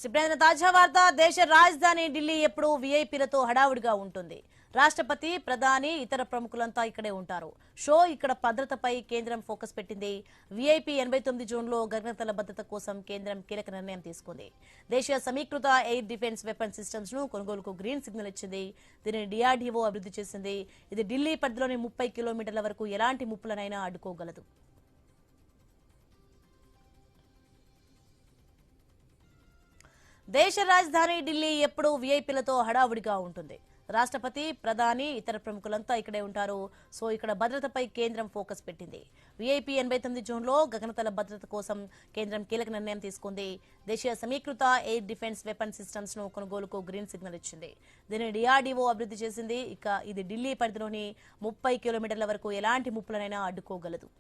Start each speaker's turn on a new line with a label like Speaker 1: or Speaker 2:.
Speaker 1: ఇప్పుడైన తాజా వార్త దేశ రాజధాని ఢిల్లీ ఎప్పుడు వీఐపీలతో హడావుడిగా ఉంటుంది. రాష్ట్రపతి, ప్రధాని, ఇతర ప్రముఖులంతా ఇక్కడే ఉంటారు. షో ఇక్కడ భద్రతపై కేంద్రం ఫోకస్ పెట్టింది. వీఐపీ 89 జోన్లో గగనతల భద్రత కోసం కేంద్రం కీలక నిర్ణయం తీసుకుంది. దేశీయ సమీకృత ఎయిర్ డిఫెన్స్ వెపన్ సిస్టమ్స్ ను కొనుగోలుకు గ్రీన్ సిగ్నల్ ఇచ్చింది. దీనిని డిఆర్డీఓ అభివృద్ధి చేసింది. ఇది ఢిల్లీ పరిధిలోని 30 కిలోమీటర్ల వరకు ఎలాంటి ముప్పులనైనా అడ్డుకోగలదు. దేశ రాజధాని ఢిల్లీ ఎప్పుడూ వీఐపీలతో హడావుడిగా ఉంటుంది. రాష్ట్రపతి, ప్రధాని, ఇతర ప్రముఖులంతా ఇక్కడే ఉంటారు. సో ఇక్కడ భద్రతపై కేంద్రం ఫోకస్ పెట్టింది. వీఐపీ 89 జోన్లో గగనతల భద్రత కోసం కేంద్రం కీలక నిర్ణయం తీసుకుంది. దేశీయ సమీకృత ఎయిర్ డిఫెన్స్ వెపన్ సిస్టమ్స్ ను కొనుగోలుకు గ్రీన్ సిగ్నల్ ఇచ్చింది. దీనిని డిఆర్డీఓ అభివృద్ధి చేసింది. ఇది ఢిల్లీ పరిధిలోని 30 కిలోమీటర్ల వరకు ఎలాంటి ముప్పులనైనా అడ్డుకోగలదు.